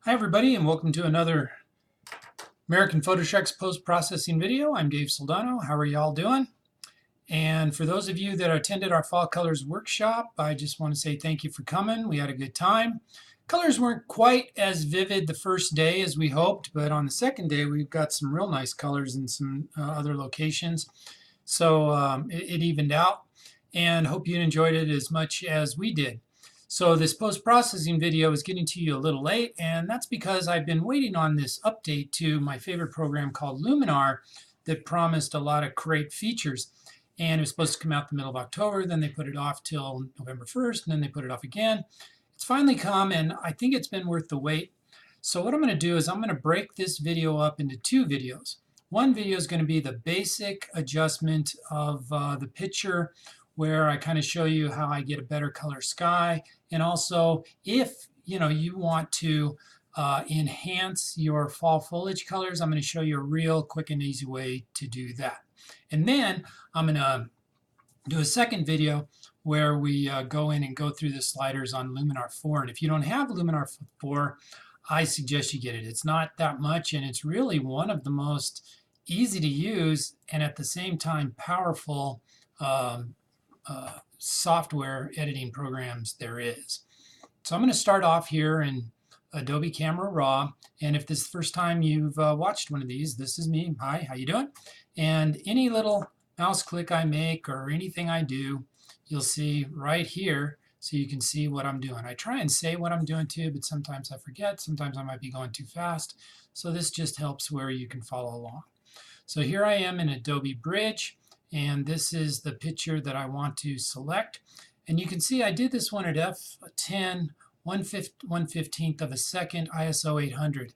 Hi everybody and welcome to another American Photoshop's post-processing video. I'm Dave Soldano. How are y'all doing? And for those of you that attended our Fall Colors workshop, I just want to say thank you for coming. We had a good time. Colors weren't quite as vivid the first day as we hoped, but on the second day we've got some real nice colors in some other locations. So it evened out, and hope you enjoyed it as much as we did. So this post-processing video is getting to you a little late, and that's because I've been waiting on this update to my favorite program called Luminar that promised a lot of great features. And it was supposed to come out the middle of October, then they put it off till November 1st, and then they put it off again. It's finally come, and I think it's been worth the wait. So what I'm going to do is I'm going to break this video up into two videos. One video is going to be the basic adjustment of the picture, where I kind of show you how I get a better color sky, and also if you want to enhance your fall foliage colors, I'm going to show you a real quick and easy way to do that. And then I'm going to do a second video where we go in and go through the sliders on Luminar 4. And if you don't have Luminar 4, I suggest you get it. It's not that much, and it's really one of the most easy to use and at the same time powerful software editing programs there is. So I'm going to start off here in Adobe Camera Raw, and if this is the first time you've watched one of these, this is me. Hi, how you doing? And any little mouse click I make or anything I do, you'll see right here, so you can see what I'm doing. I try and say what I'm doing too, but sometimes I forget, sometimes I might be going too fast, so this just helps where you can follow along. So here I am in Adobe Bridge, and this is the picture that I want to select. And you can see I did this one at f10, 1/15th of a second, ISO 800.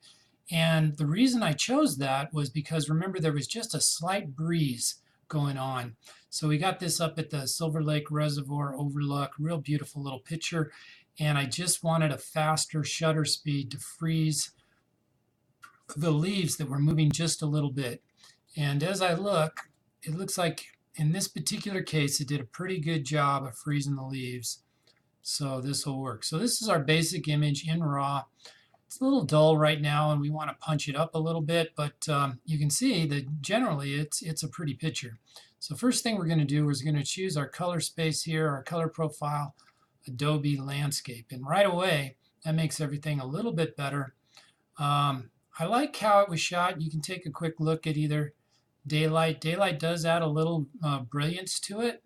And the reason I chose that was because, remember, there was just a slight breeze going on. So we got this up at the Silver Lake Reservoir overlook, real beautiful little picture. And I just wanted a faster shutter speed to freeze the leaves that were moving just a little bit. And as I look, it looks like in this particular case, it did a pretty good job of freezing the leaves. So this will work. So this is our basic image in RAW. It's a little dull right now, and we want to punch it up a little bit, but you can see that generally it's a pretty picture. So first thing we're going to do is we're going to choose our color space here, our color profile, Adobe Landscape. And right away, that makes everything a little bit better. I like how it was shot. You can take a quick look at either daylight. Daylight does add a little brilliance to it,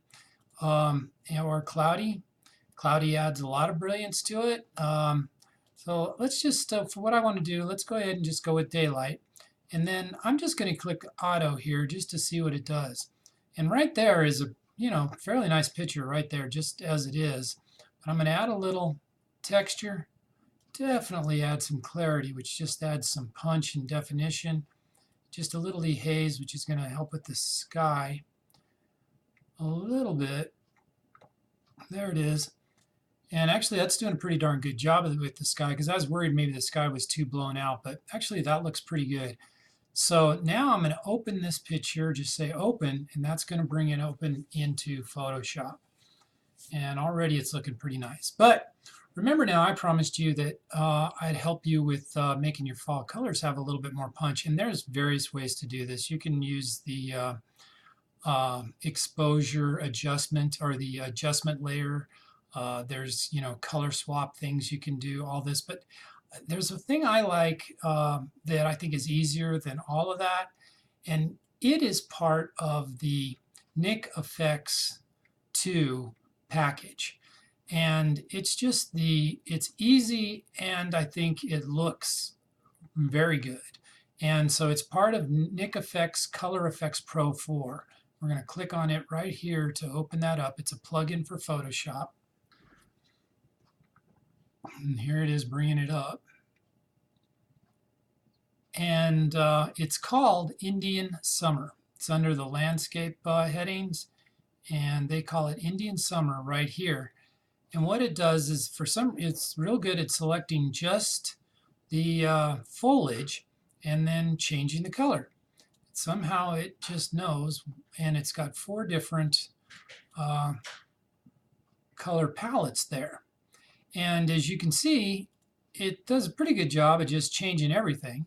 or cloudy. Cloudy adds a lot of brilliance to it. So let's just, for what I want to do, let's go ahead and just go with daylight. And then I'm just going to click auto here just to see what it does. And right there is a, fairly nice picture right there, just as it is. But I'm going to add a little texture. Definitely add some clarity, which just adds some punch and definition. Just a little haze, which is going to help with the sky a little bit. There it is. And actually, that's doing a pretty darn good job with the sky, because I was worried maybe the sky was too blown out, but actually that looks pretty good. So now I'm going to open this picture, just say open, and that's going to bring it open into Photoshop. And already it's looking pretty nice. But remember now, I promised you that I'd help you with making your fall colors have a little bit more punch. And there's various ways to do this. You can use the exposure adjustment or the adjustment layer. There's, color swap things you can do, all this. But there's a thing I like that I think is easier than all of that. And it is part of the Nik Efex 2 package. And it's just it's easy, and I think it looks very good. And so it's part of Nik Efex Color Efex Pro 4. We're going to click on it right here to open that up. It's a plugin for Photoshop. And here it is bringing it up. And it's called Indian Summer. It's under the landscape headings, and they call it Indian Summer right here. And what it does is, it's real good at selecting just the foliage and then changing the color. Somehow it just knows, and it's got 4 different color palettes there. And as you can see, it does a pretty good job of just changing everything,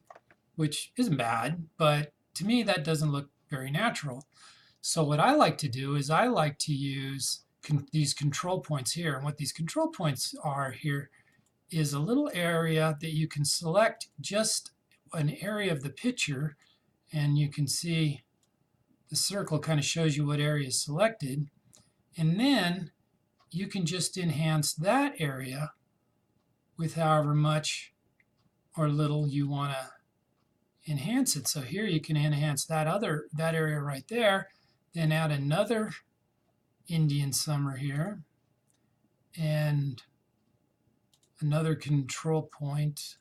which isn't bad, but to me that doesn't look very natural. So what I like to do is I like to use these control points here. And what these control points are here is a little area that you can select just an area of the picture, and you can see the circle kind of shows you what area is selected. And then you can just enhance that area with however much or little you want to enhance it. So here you can enhance that area right there, then add another Indian summer here and another control point.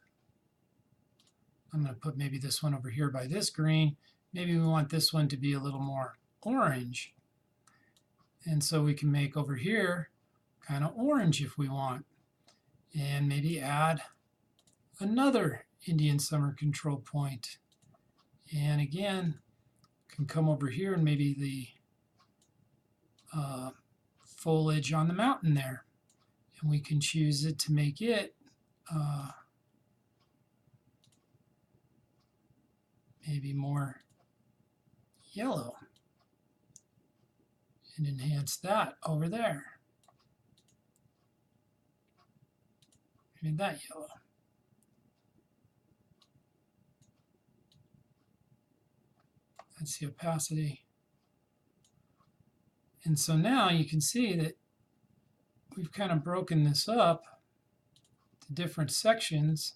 I'm going to put maybe this one over here by this green. Maybe we want this one to be a little more orange. And so we can make over here kind of orange if we want. And maybe add another Indian summer control point. And again, can come over here and maybe the foliage on the mountain there. And we can choose it to make it maybe more yellow and enhance that over there. Maybe that yellow. That's the opacity. And so now you can see that we've kind of broken this up to different sections.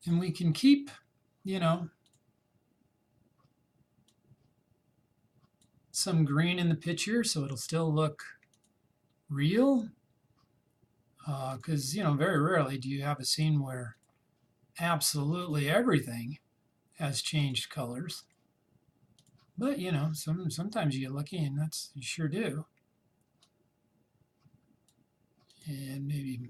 And we can keep, you know, some green in the picture so it'll still look real. Because, you know, very rarely do you have a scene where absolutely everything has changed colors. But, you know, sometimes you get lucky, and you sure do. And maybe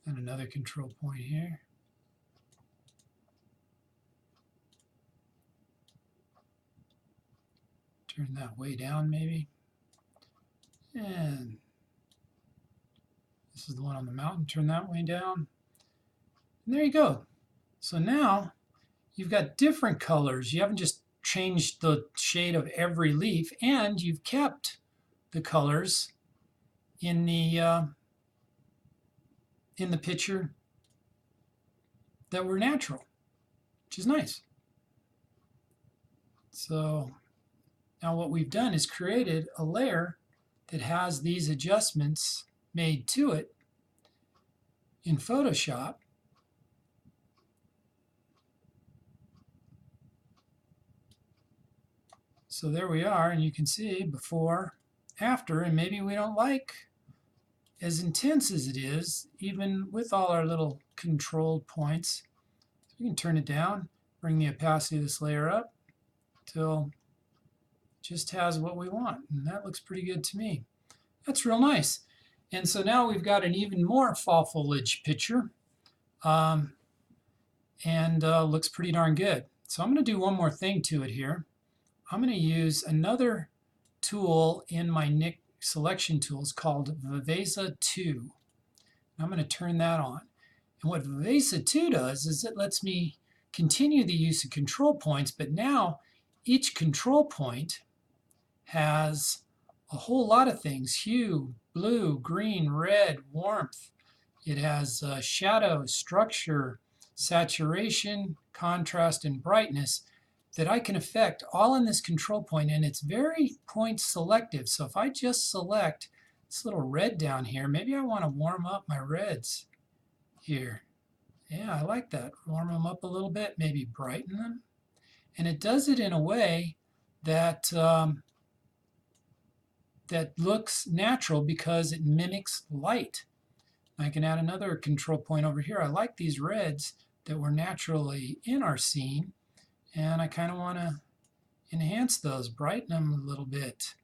and another control point here. Turn that way down maybe. And this is the one on the mountain. Turn that way down. And there you go. So now you've got different colors. You haven't just changed the shade of every leaf, and you've kept the colors in the picture that were natural, which is nice. So now what we've done is created a layer that has these adjustments made to it in Photoshop. So there we are, and you can see before, after, and maybe we don't like as intense as it is, even with all our little controlled points. We can turn it down, bring the opacity of this layer up till it just has what we want, and that looks pretty good to me. That's real nice. And so now we've got an even more fall foliage picture, and looks pretty darn good. So I'm going to do one more thing to it here. I'm going to use another tool in my Nik selection tools called Lovaza 2. I'm going to turn that on. And what Lovaza 2 does is it lets me continue the use of control points, but now each control point has a whole lot of things: hue, blue, green, red, warmth. It has shadow, structure, saturation, contrast, and brightness that I can affect all in this control point, and it's very point selective. So if I just select this little red down here, maybe I want to warm up my reds here. Yeah, I like that. Warm them up a little bit, maybe brighten them. And it does it in a way that that looks natural because it mimics light. I can add another control point over here. I like these reds that were naturally in our scene, and I kind of want to enhance those, brighten them a little bit.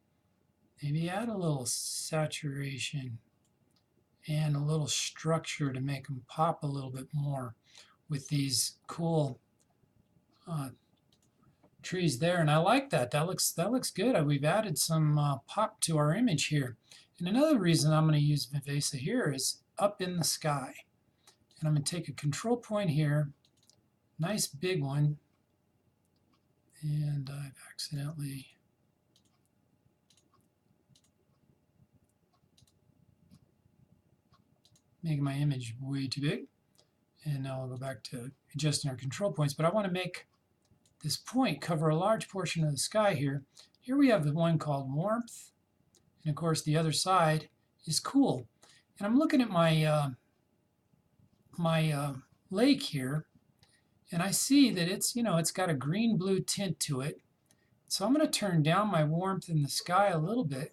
Maybe add a little saturation and a little structure to make them pop a little bit more with these cool trees there, and I like that. That looks good. We've added some pop to our image here. And another reason I'm going to use Lovaza here is up in the sky. And I'm going to take a control point here, nice big one, and I've accidentally making my image way too big. And now I'll go back to adjusting our control points, but I want to make this point cover a large portion of the sky here. Here we have the one called warmth, and of course the other side is cool. And I'm looking at my lake here, and I see that it's got a green-blue tint to it. So I'm going to turn down my warmth in the sky a little bit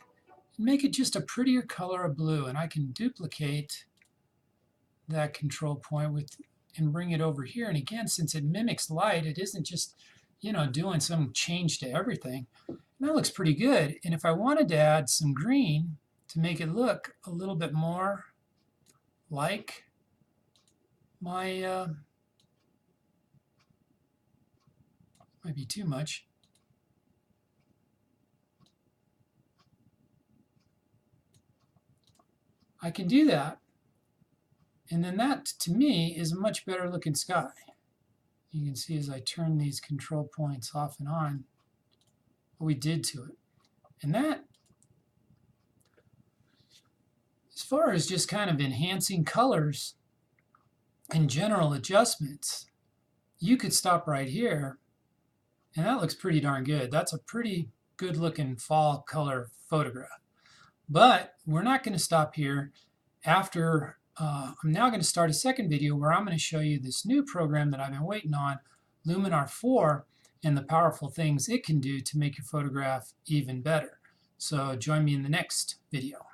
and make it just a prettier color of blue. And I can duplicate that control point and bring it over here. And again, since it mimics light, it isn't just doing some change to everything. And that looks pretty good. And if I wanted to add some green to make it look a little bit more like my might be too much. I can do that, and then that to me is a much better looking sky. You can see as I turn these control points off and on what we did to it. And that, as far as just kind of enhancing colors and general adjustments, you could stop right here, and that looks pretty darn good. That's a pretty good looking fall color photograph. But we're not going to stop here. I'm now going to start a second video where I'm going to show you this new program that I've been waiting on, Luminar 4, and the powerful things it can do to make your photograph even better. So join me in the next video.